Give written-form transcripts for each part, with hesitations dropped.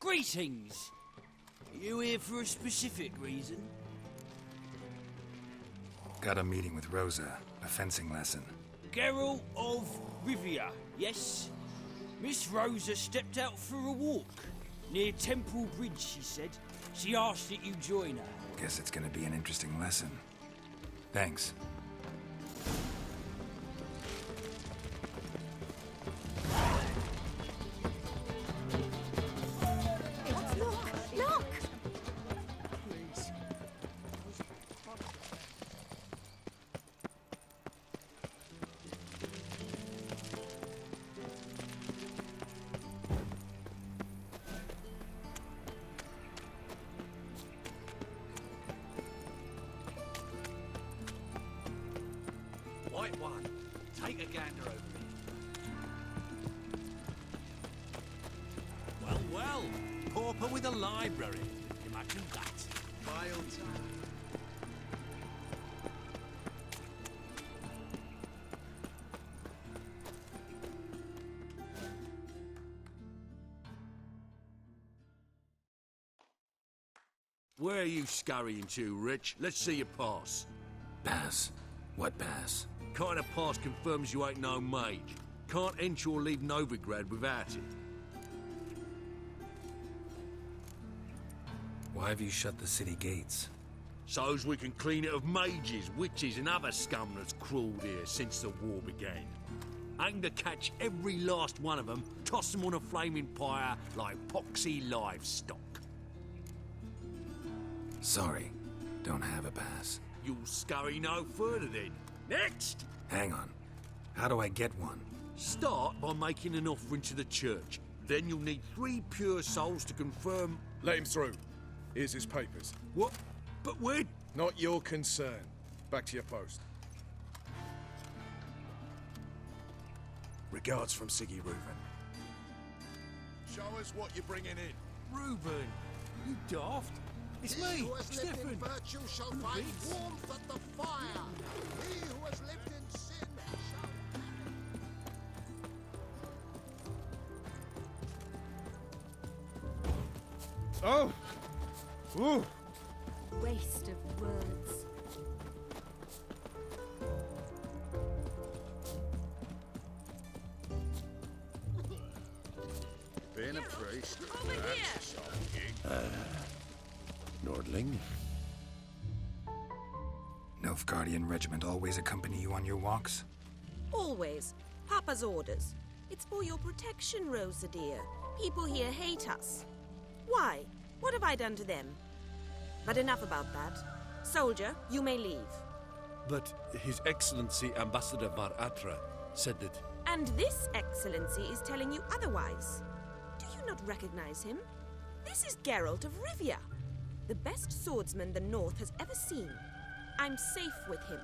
Greetings! You here for a specific reason? Got a meeting with Rosa, a fencing lesson. Geralt of Rivia, yes? Miss Rosa stepped out for a walk. Near Temple Bridge, she said. She asked that you join her. Guess it's gonna be an interesting lesson. Thanks. Look! White one, take a gander over it. Well, well, pauper with a library. Imagine that. Vile time. Where are you scurrying to, Rich? Let's see your pass. Pass? What pass? Kind of pass confirms you ain't no mage. Can't enter or leave Novigrad without it. Why have you shut the city gates? So's we can clean it of mages, witches and other scum that's crawled here since the war began. Aim to catch every last one of them, toss them on a flaming pyre like poxy livestock. Sorry, don't have a pass. You'll scurry no further then. Next! Hang on. How do I get one? Start by making an offering to the church. Then you'll need 3 pure souls to confirm... Let him through. Here's his papers. What? But where... Not your concern. Back to your post. Regards from Siggy Reuven. Show us what you're bringing in. Reuben, you daft. It's me, He who has lived Stefan. in virtue shall find warmth at the fire. He who has lived in sin shall... Oh! Ooh! Waste of words. Being a priest, Over here! Nordling? Nilfgaardian regiment always accompany you on your walks? Always. Papa's orders. It's for your protection, Rosa dear. People here hate us. Why? What have I done to them? But enough about that. Soldier, you may leave. But His Excellency Ambassador Var Atra said that... And this excellency is telling you otherwise. Do you not recognize him? This is Geralt of Rivia, the best swordsman the North has ever seen. I'm safe with him.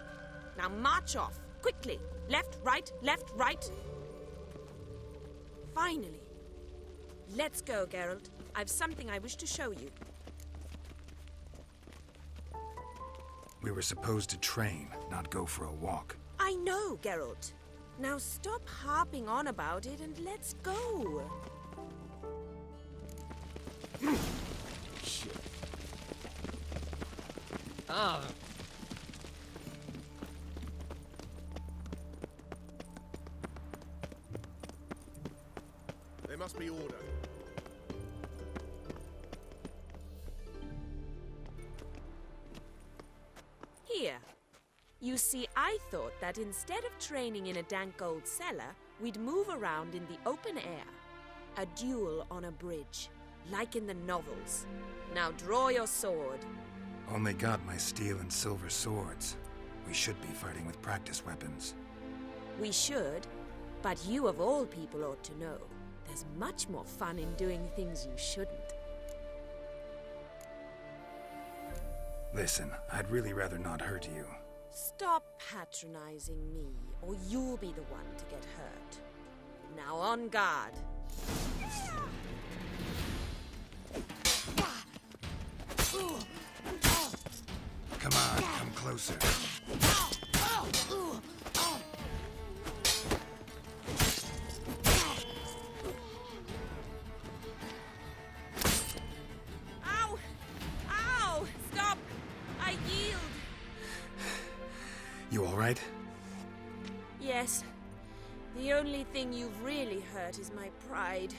Now march off, quickly. Left, right, left, right. Finally. Let's go, Geralt. I've something I wish to show you. We were supposed to train, not go for a walk. I know, Geralt. Now stop harping on about it and let's go. Shit. There must be order. Here. You see, I thought that instead of training in a dank old cellar, we'd move around in the open air. A duel on a bridge, like in the novels. Now draw your sword. Only got my steel and silver swords. We should be fighting with practice weapons. We should, but you of all people ought to know. There's much more fun in doing things you shouldn't. Listen, I'd really rather not hurt you. Stop patronizing me, or you'll be the one to get hurt. Now on guard. Come on, come closer. You all right? Yes. The only thing you've really hurt is my pride.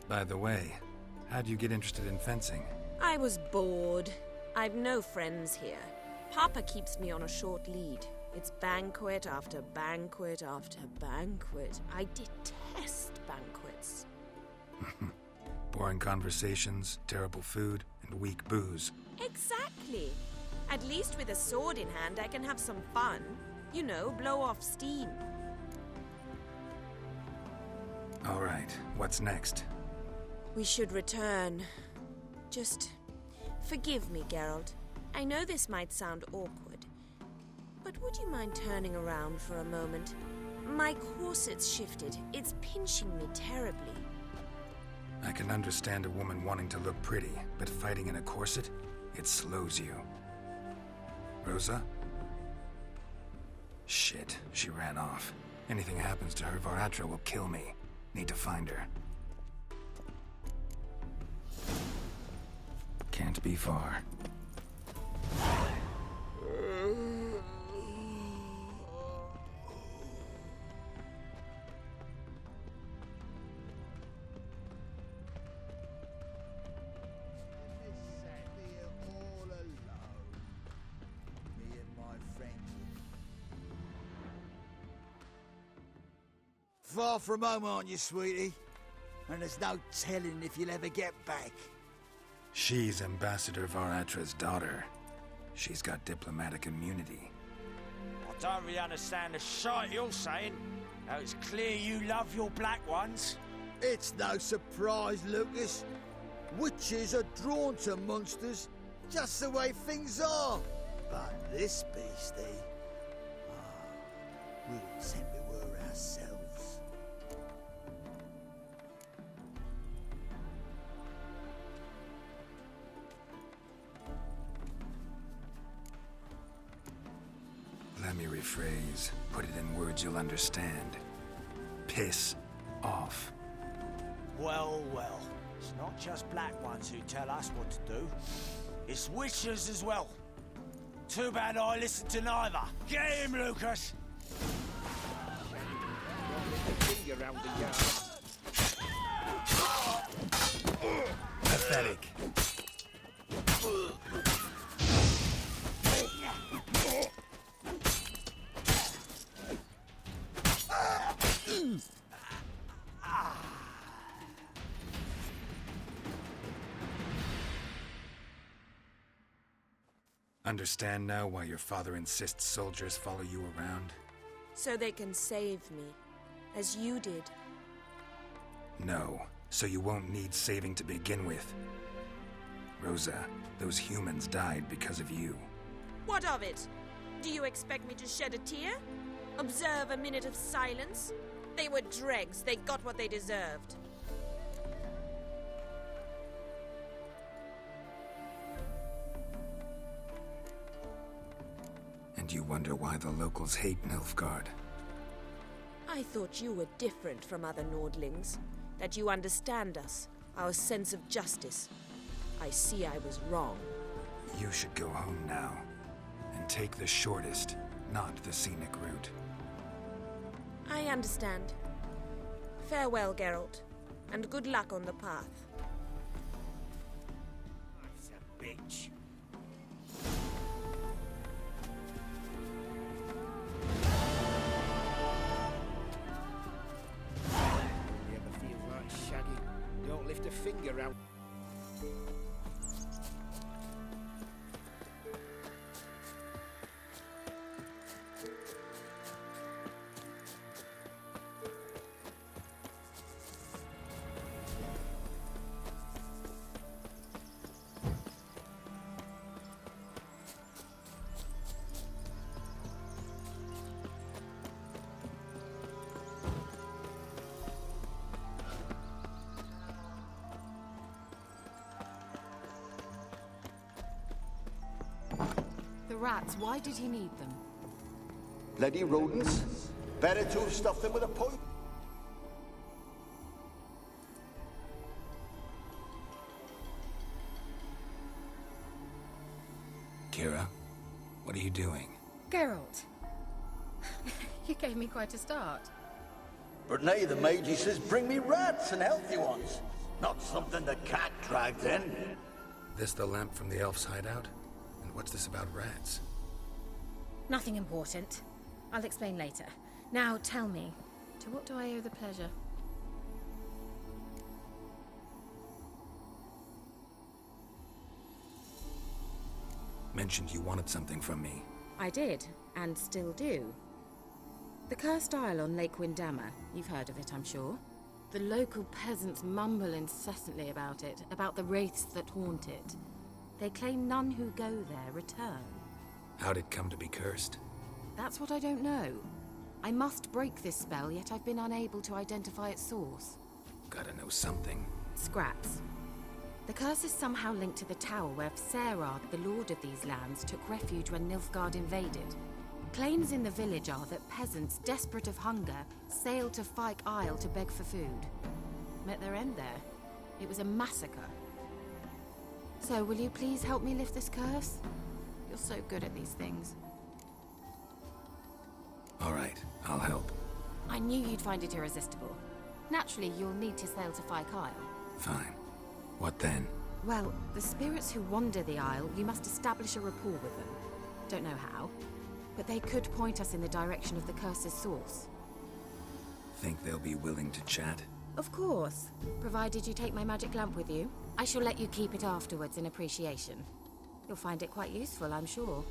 By the way, how'd you get interested in fencing? I was bored. I've no friends here. Papa keeps me on a short lead. It's banquet after banquet after banquet. I detest banquets. Boring conversations, terrible food, and weak booze. Exactly. At least with a sword in hand, I can have some fun. You know, blow off steam. All right, what's next? We should return. Just forgive me, Geralt. I know this might sound awkward, but would you mind turning around for a moment? My corset's shifted. It's pinching me terribly. I can understand a woman wanting to look pretty, but fighting in a corset, it slows you. Rosa? Shit, she ran off. Anything happens to her, Varatra will kill me. Need to find her. Can't be far. Far from home, aren't you, sweetie? And there's no telling if you'll ever get back. She's Ambassador Varatra's daughter. She's got diplomatic immunity. I don't really understand the shite you're saying. Now it's clear you love your black ones. It's no surprise, Lucas. Witches are drawn to monsters, just the way things are. But this beastie, we'll send it her ourselves. Let me rephrase. Put it in words you'll understand. Piss off. Well, well. It's not just black ones who tell us what to do. It's witches as well. Too bad I listened to neither. Get him, Lucas! Pathetic. Understand now why your father insists soldiers follow you around? So they can save me, as you did. No, so you won't need saving to begin with. Rosa, those humans died because of you. What of it? Do you expect me to shed a tear? Observe a minute of silence? They were dregs. They got what they deserved. And you wonder why the locals hate Nilfgaard. I thought you were different from other Nordlings. That you understand us, our sense of justice. I see I was wrong. You should go home now. And take the shortest, not the scenic route. I understand. Farewell, Geralt. And good luck on the path. Life's a bitch. You ever feel like shagging? Don't lift a finger out. The rats, why did he need them? Bloody rodents. Better to have stuffed them with a point. Kira, what are you doing? Geralt. You gave me quite a start. But now the mage says bring me rats and healthy ones. Not something the cat dragged in. This the lamp from the elf's hideout? And what's this about rats? Nothing important. I'll explain later. Now tell me, to what do I owe the pleasure? Mentioned you wanted something from me. I did, and still do. The Cursed Isle on Lake Windammer. You've heard of it, I'm sure. The local peasants mumble incessantly about it, about the wraiths that haunt it. They claim none who go there return. How'd it come to be cursed? That's what I don't know. I must break this spell, yet I've been unable to identify its source. Gotta know something. Scraps. The curse is somehow linked to the tower where Serad, the lord of these lands, took refuge when Nilfgaard invaded. Claims in the village are that peasants, desperate of hunger, sailed to Fyke Isle to beg for food. Met their end there. It was a massacre. So, will you please help me lift this curse? You're so good at these things. All right, I'll help. I knew you'd find it irresistible. Naturally, you'll need to sail to Fyke Isle. Fine. What then? Well, the spirits who wander the Isle, you must establish a rapport with them. Don't know how, but they could point us in the direction of the curse's source. Think they'll be willing to chat? Of course, provided you take my magic lamp with you. I shall let you keep it afterwards in appreciation. You'll find it quite useful, I'm sure.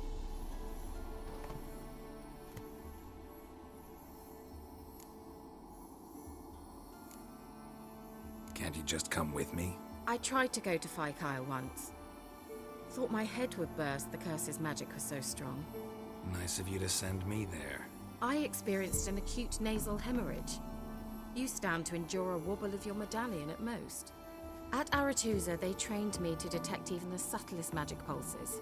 Can't you just come with me? I tried to go to Fyke Isle once. Thought my head would burst, the curse's magic was so strong. Nice of you to send me there. I experienced an acute nasal hemorrhage. You stand to endure a wobble of your medallion at most. At Aretusa, they trained me to detect even the subtlest magic pulses.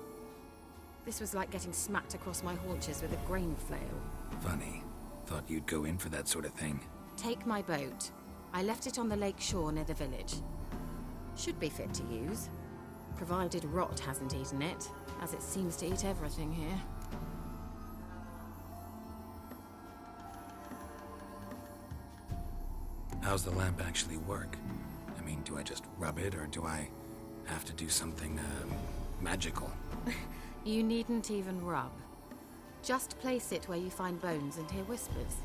This was like getting smacked across my haunches with a grain flail. Funny. Thought you'd go in for that sort of thing. Take my boat. I left it on the lake shore near the village. Should be fit to use, provided rot hasn't eaten it, as it seems to eat everything here. How's the lamp actually work? I mean, do I just rub it, or do I have to do something, magical? You needn't even rub. Just place it where you find bones and hear whispers.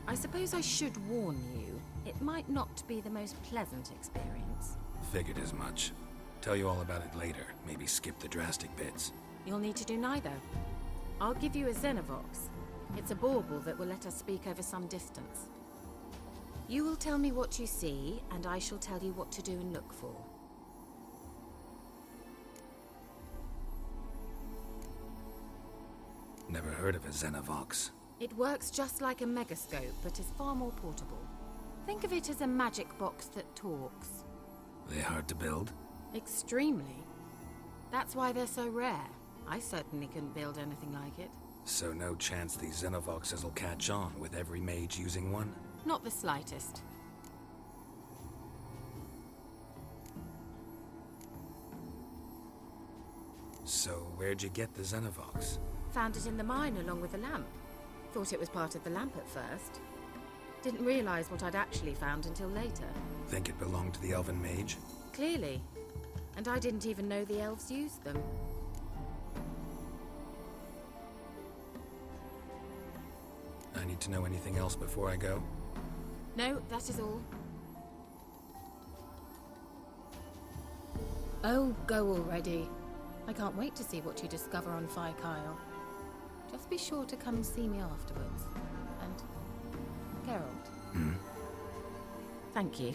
I suppose I should warn you, it might not be the most pleasant experience. Figured as much. Tell you all about it later. Maybe skip the drastic bits. You'll need to do neither. I'll give you a Xenovox. It's a bauble that will let us speak over some distance. You will tell me what you see, and I shall tell you what to do and look for. Never heard of a Xenovox. It works just like a megascope, but is far more portable. Think of it as a magic box that talks. They hard to build? Extremely. That's why they're so rare. I certainly couldn't build anything like it. So no chance these Xenovoxes will catch on with every mage using one? Not the slightest. So where'd you get the Xenovox? Found it in the mine along with the lamp. Thought it was part of the lamp at first. Didn't realize what I'd actually found until later. Think it belonged to the elven mage? Clearly. And I didn't even know the elves used them. I need to know anything else before I go? No, that is all. Oh, go already. I can't wait to see what you discover on Fyke Isle. Just be sure to come and see me afterwards. And Geralt. Thank you.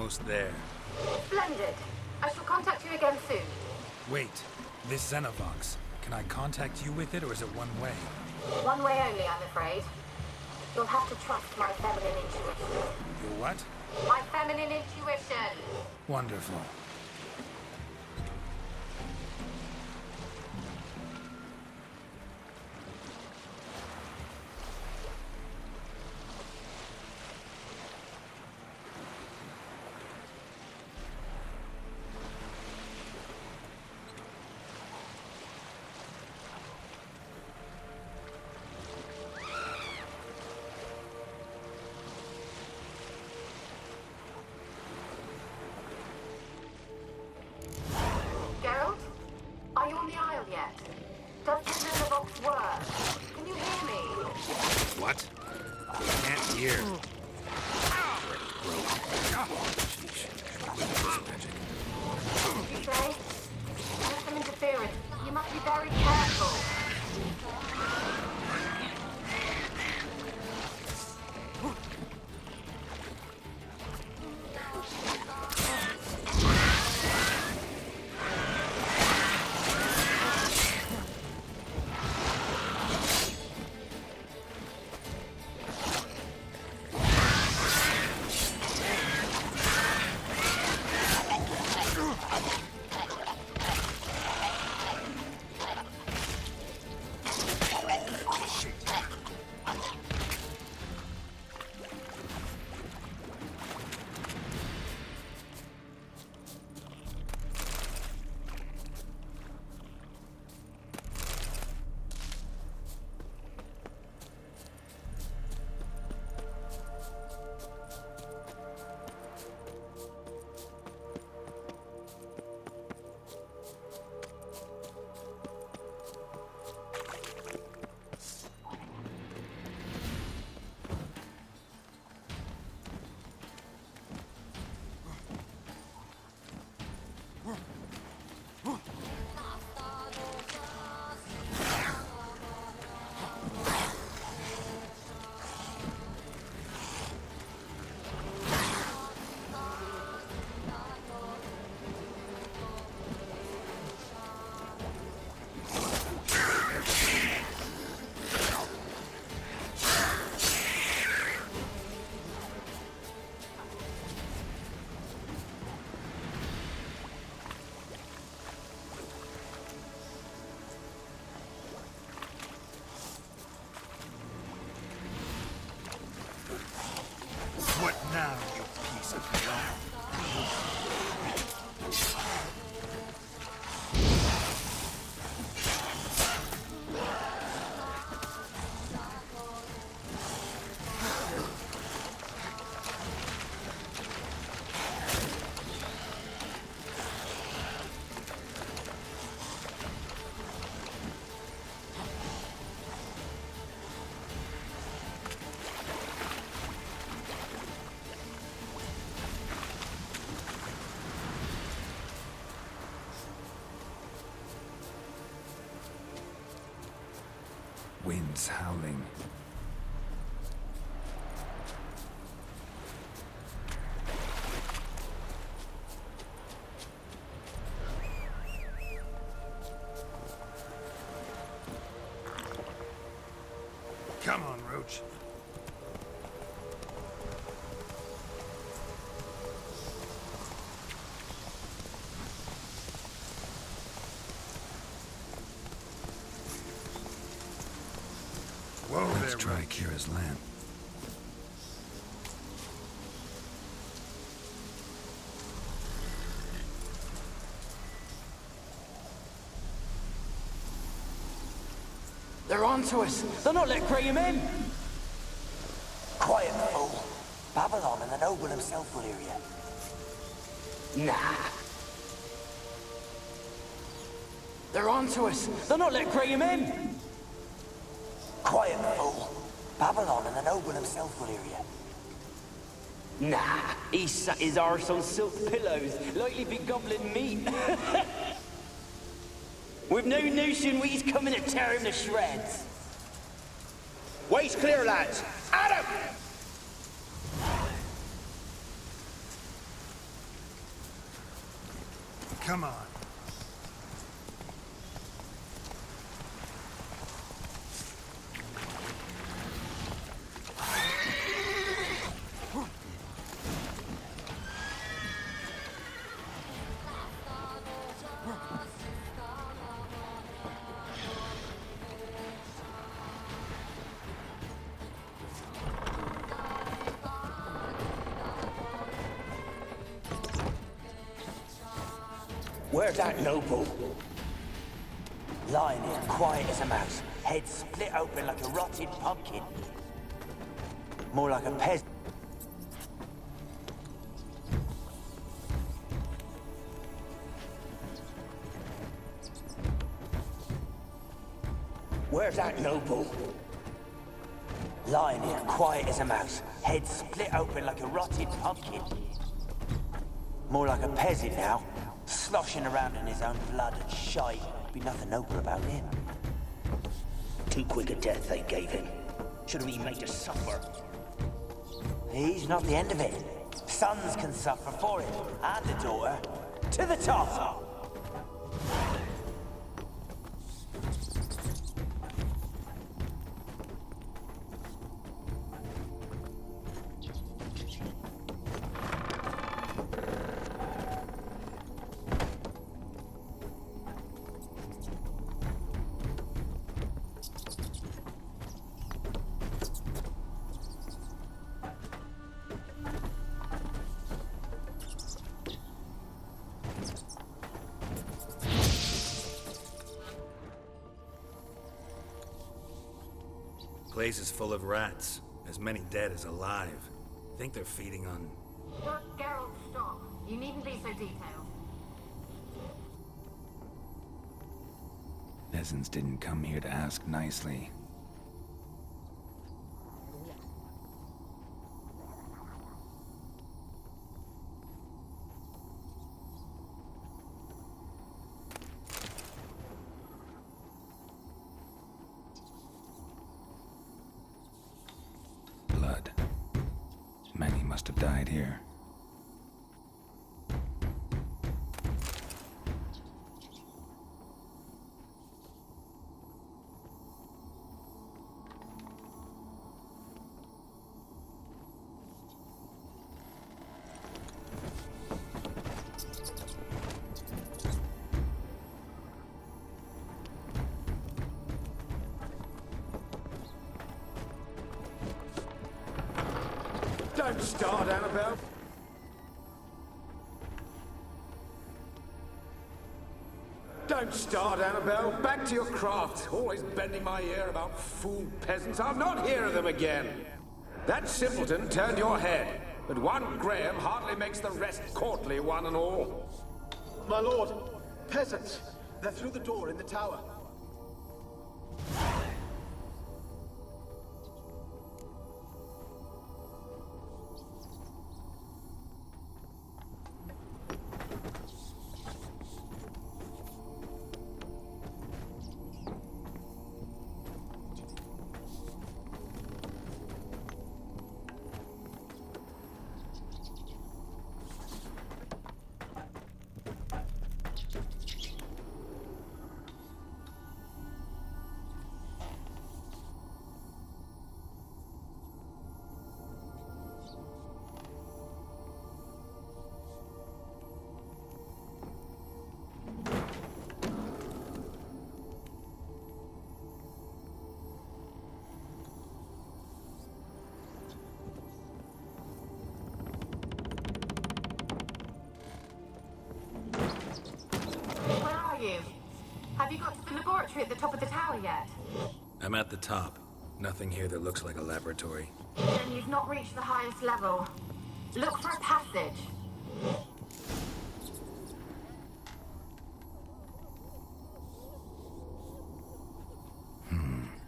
almost there. Splendid. I shall contact you again soon. Wait, this Xenovox. Can I contact you with it, or is it one way? One way only, I'm afraid. You'll have to trust my feminine intuition. Your what? My feminine intuition. Wonderful. Geralt? Are you on the Isle yet? Does the Xenovox work? Can you hear me? What? I can't hear. You say? There's some interference. You must be very careful. What now, you piece of hell? Winds howling. Come on, Roach. Whoa, let's try Kira's lamp. They're onto us. They're not letting Graham in. Quiet, fool. Babylon and the noble himself will hear you. Nah. They're onto us. They're not letting Graham in. Quiet, fool. Babylon and the noble himself will hear you. Nah, he sat his arse on silk pillows, likely be gobbling meat. With no notion we's coming to tear him to shreds. Way's clear, lads. At him! Come on. Where's that noble? Lying here, quiet as a mouse, head split open like a rotted pumpkin. More like a peasant. Where's that noble? Lying here, quiet as a mouse, head split open like a rotted pumpkin. More like a peasant now. Sloshing around in his own blood and shite. Be nothing noble about him. Too quick a death they gave him. Should have been made to suffer. He's not the end of it. Sons can suffer for him, and a daughter. To the top! Place is full of rats. As many dead as alive. Think they're feeding on... Geralt, stop. You needn't be so detailed. Peasants didn't come here to ask nicely. Blood. Many must have died here. Don't start, Annabelle. Don't start, Annabelle. Back to your craft. Always bending my ear about fool peasants. I'll not hear of them again. That simpleton turned your head, but one Graham hardly makes the rest courtly, one and all. My lord, peasants. They're through the door in the tower. Have you got to the laboratory at the top of the tower yet? I'm at the top. Nothing here that looks like a laboratory. Then you've not reached the highest level. Look for a passage.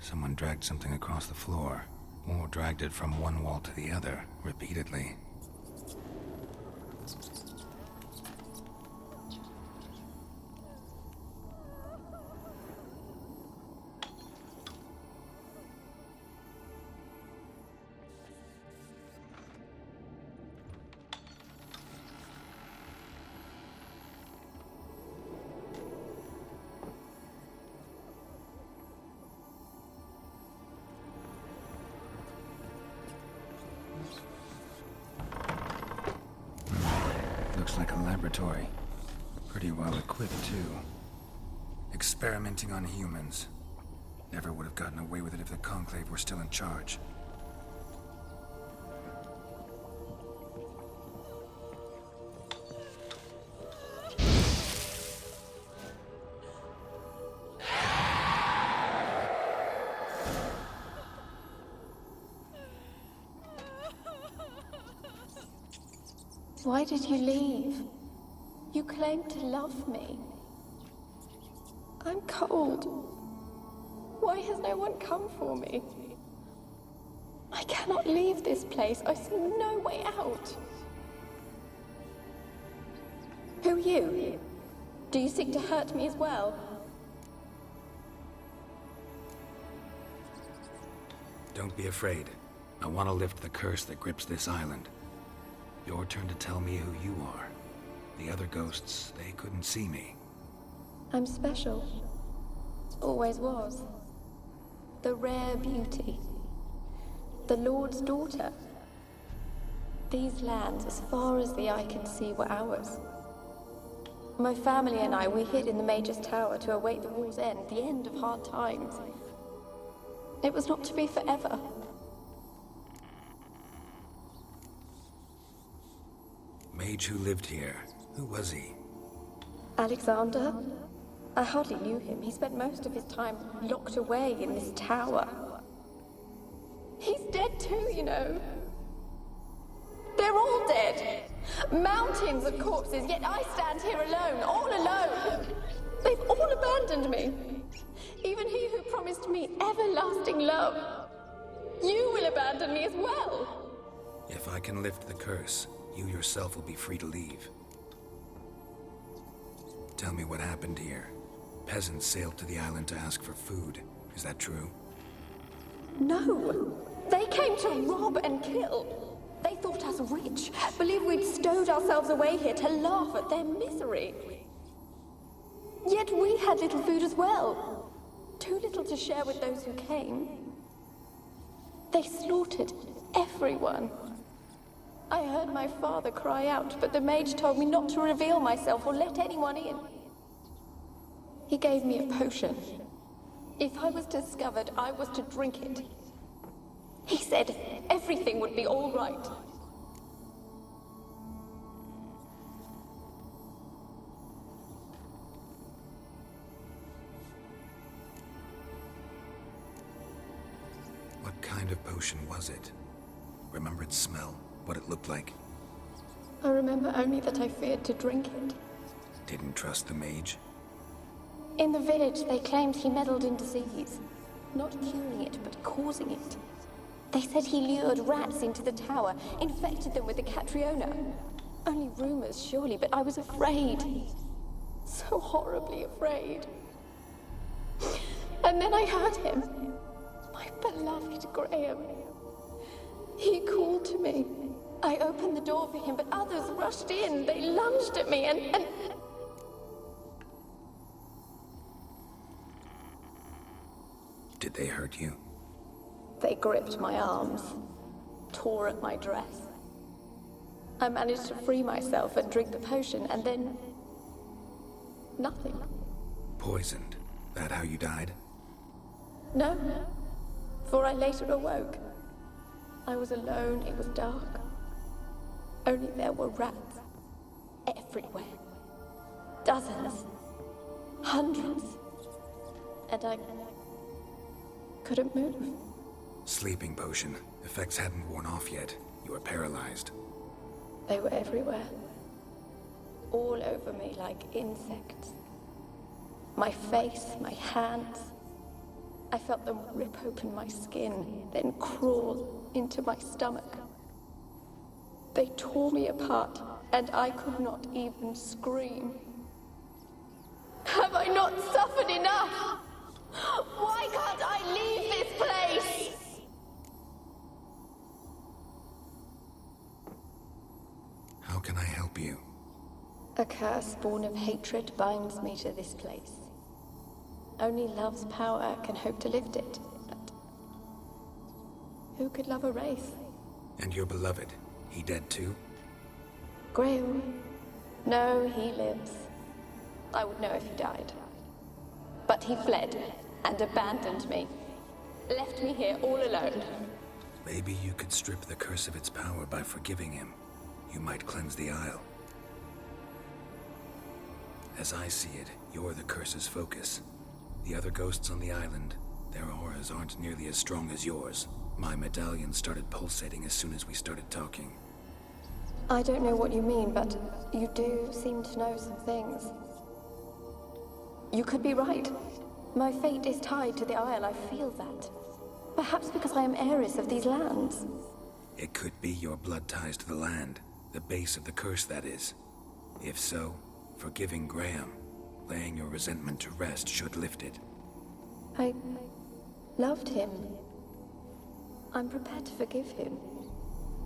Someone dragged something across the floor. Or dragged it from one wall to the other, repeatedly. from laboratory. Pretty well equipped, too. Experimenting on humans. Never would have gotten away with it if the Conclave were still in charge. Why did you leave? You claimed to love me. I'm cold. Why has no one come for me? I cannot leave this place. I see no way out. Who are you? Do you seek to hurt me as well? Don't be afraid. I want to lift the curse that grips this island. Your turn to tell me who you are. The other ghosts, they couldn't see me. I'm special. Always was. The rare beauty. The Lord's daughter. These lands, as far as the eye can see, were ours. My family and I, we hid in the Mage's Tower to await the war's end, the end of hard times. It was not to be forever. Mage who lived here. Who was he? Alexander? I hardly knew him. He spent most of his time locked away in this tower. He's dead too, you know. They're all dead. Mountains of corpses, yet I stand here alone, all alone. They've all abandoned me. Even he who promised me everlasting love. You will abandon me as well. If I can lift the curse, you yourself will be free to leave. Tell me what happened here. Peasants sailed to the island to ask for food. Is that true? No. They came to rob and kill. They thought us rich, believed we'd stowed ourselves away here to laugh at their misery. Yet we had little food as well. Too little to share with those who came. They slaughtered everyone. I heard my father cry out, but the mage told me not to reveal myself or let anyone in. He gave me a potion. If I was discovered, I was to drink it. He said everything would be all right. What kind of potion was it? Remember its smell? What it looked like? I remember only that I feared to drink it. Didn't trust the mage? In the village, they claimed he meddled in disease. Not curing it, but causing it. They said he lured rats into the tower, infected them with the Catriona. Only rumors, surely, but I was afraid. So horribly afraid. And then I heard him. My beloved Graham. He called to me. I opened the door for him, but others rushed in. They lunged at me and... Did they hurt you? They gripped my arms, tore at my dress. I managed to free myself and drink the potion, and then... nothing. Poisoned? That how you died? No, for I later awoke. I was alone, it was dark. Only there were rats. Everywhere. Dozens. Hundreds. And I... couldn't move. Sleeping potion. Effects hadn't worn off yet. You were paralyzed. They were everywhere. All over me like insects. My face, my hands. I felt them rip open my skin, then crawl into my stomach. They tore me apart, and I could not even scream. Have I not suffered enough? Why can't I leave this place? How can I help you? A curse born of hatred binds me to this place. Only love's power can hope to lift it, but who could love a wraith? And your beloved, he dead too? Graham? No, he lives. I would know if he died. But he fled and abandoned me. Left me here all alone. Maybe you could strip the curse of its power by forgiving him. You might cleanse the Isle. As I see it, you're the curse's focus. The other ghosts on the island, their auras aren't nearly as strong as yours. My medallion started pulsating as soon as we started talking. I don't know what you mean, but you do seem to know some things. You could be right. My fate is tied to the Isle, I feel that. Perhaps because I am heiress of these lands. It could be your blood ties to the land, the base of the curse, that is. If so, forgiving Graham, laying your resentment to rest should lift it. I loved him. I'm prepared to forgive him.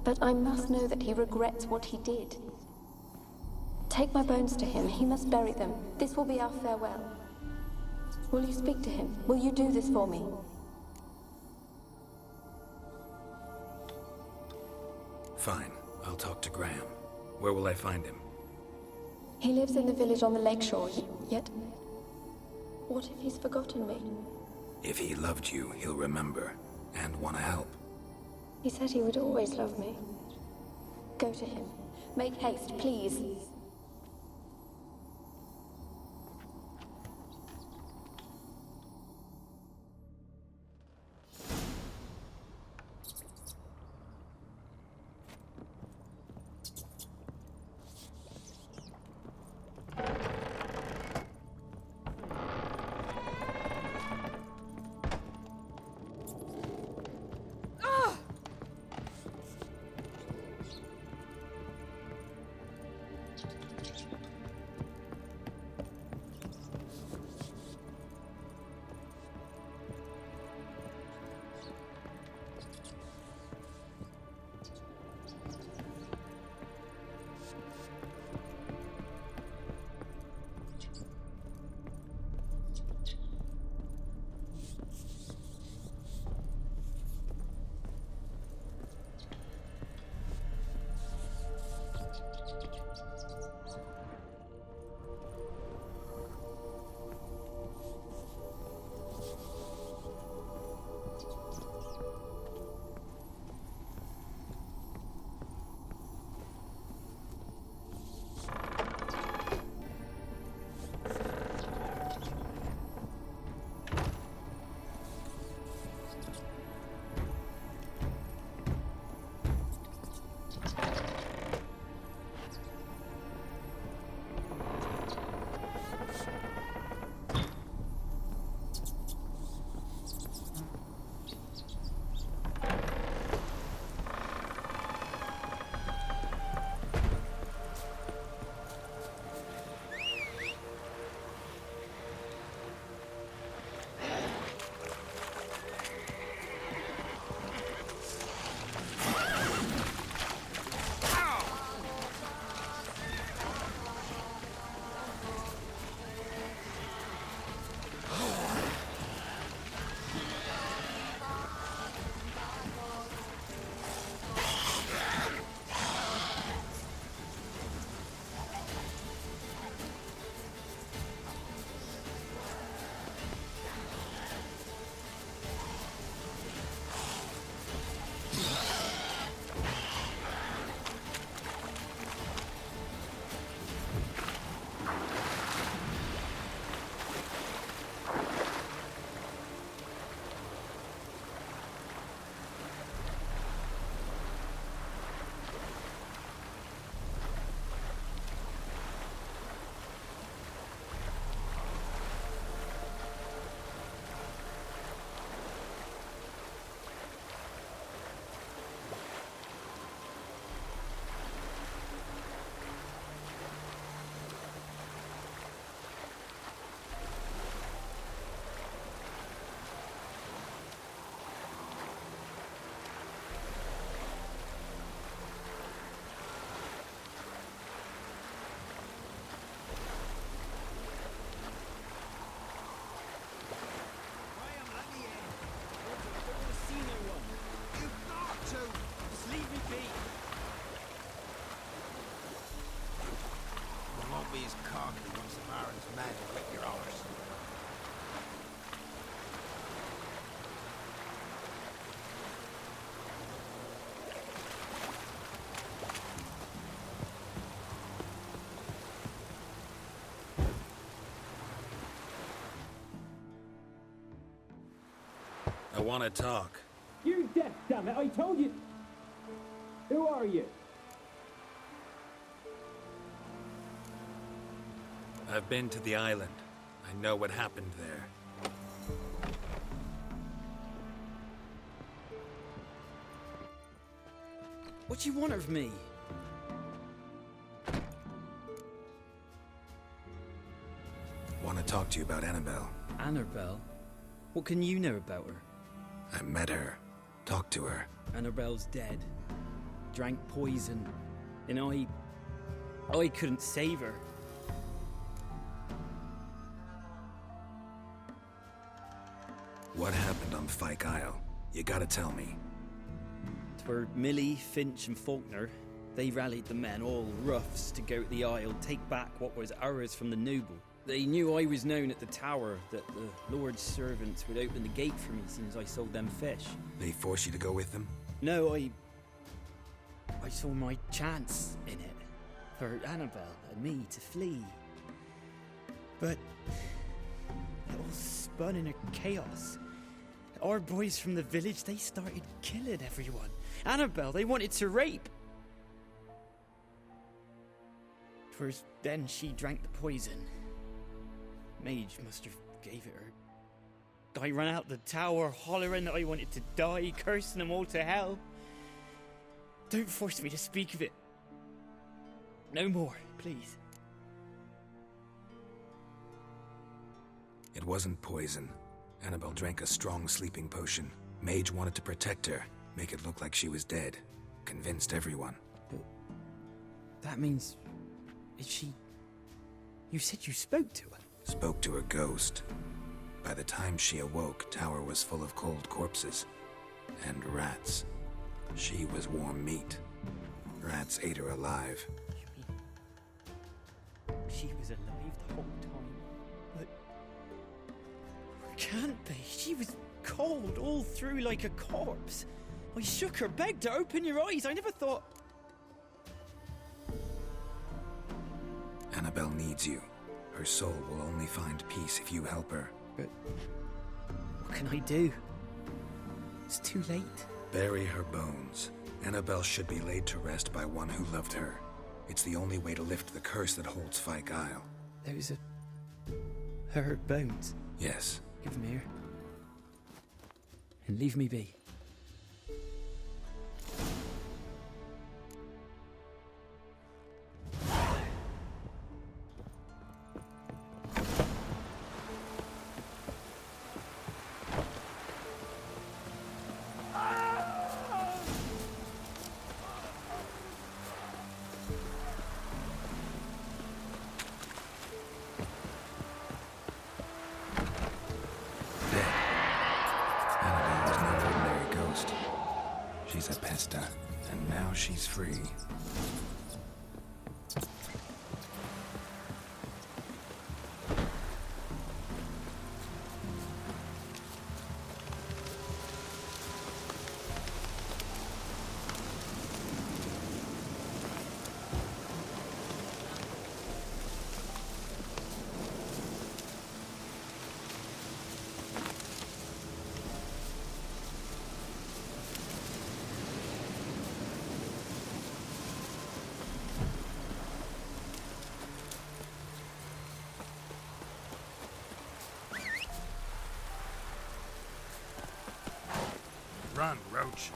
But I must know that he regrets what he did. Take my bones to him. He must bury them. This will be our farewell. Will you speak to him? Will you do this for me? Fine. I'll talk to Graham. Where will I find him? He lives in the village on the lakeshore, yet... What if he's forgotten me? If he loved you, he'll remember, and want to help. He said he would always love me. Go to him. Make haste, please. man who whipped your arse. I want to talk. You're deaf, damn it! I told you. Who are you? I've been to the island. I know what happened there. What do you want of me? Want to talk to you about Annabelle. Annabelle? What can you know about her? I met her. Talked to her. Annabelle's dead. Drank poison. And I couldn't save her. What happened on Fyke Isle? You gotta tell me. For Millie, Finch and Faulkner, they rallied the men, all roughs, to go to the Isle, take back what was ours from the noble. They knew I was known at the tower, that the Lord's servants would open the gate for me soon as I sold them fish. They forced you to go with them? No, I saw my chance in it, for Annabelle and me to flee. But it all spun in a chaos. Our boys from the village, they started killing everyone. Annabelle, they wanted to rape. First, then she drank the poison. Mage must have gave it her. I ran out the tower, hollering that I wanted to die, cursing them all to hell. Don't force me to speak of it. No more, please. It wasn't poison. Annabelle drank a strong sleeping potion. Mage wanted to protect her, make it look like she was dead. Convinced everyone. But that means... is she... You said you spoke to her? Spoke to her ghost. By the time she awoke, tower was full of cold corpses. And rats. She was warm meat. Rats ate her alive. You mean... she was alive the whole time? But... can't be. She was cold all through like a corpse. I shook her, begged her, open your eyes. I never thought... Annabelle needs you. Her soul will only find peace if you help her. But... what can I do? It's too late. Bury her bones. Annabelle should be laid to rest by one who loved her. It's the only way to lift the curse that holds Fyke Isle. Those are... her bones? Yes. Give them here. And leave me be. She's a pesta, and now she's free. Run, Roach.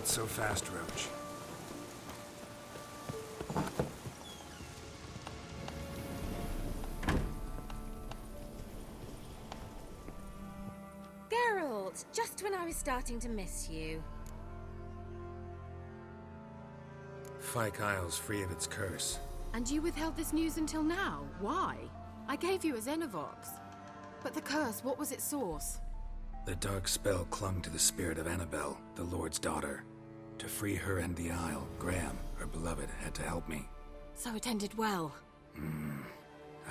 Not so fast, Roach. Geralt, just when I was starting to miss you. Fyke Isle's free of its curse. And you withheld this news until now? Why? I gave you a Xenovox. But the curse, what was its source? The dark spell clung to the spirit of Annabelle, the Lord's daughter. To free her and the Isle, Graham, her beloved, had to help me. So it ended well.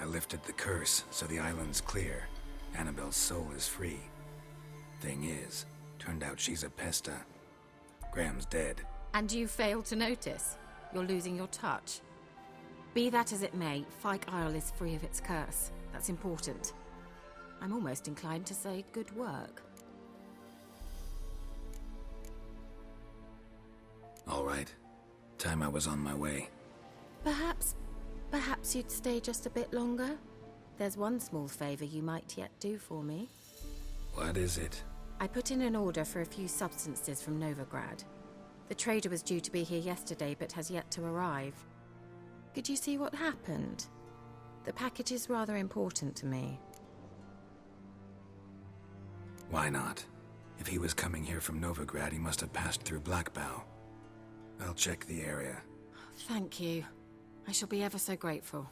I lifted the curse, so the island's clear. Annabelle's soul is free. Thing is, turned out she's a pesta. Graham's dead. And you failed to notice? You're losing your touch. Be that as it may, Fyke Isle is free of its curse. That's important. I'm almost inclined to say good work. All right. Time I was on my way. Perhaps you'd stay just a bit longer? There's one small favor you might yet do for me. What is it? I put in an order for a few substances from Novigrad. The trader was due to be here yesterday, but has yet to arrive. Could you see what happened? The package is rather important to me. Why not? If he was coming here from Novigrad, he must have passed through Blackbow. I'll check the area. Thank you. I shall be ever so grateful.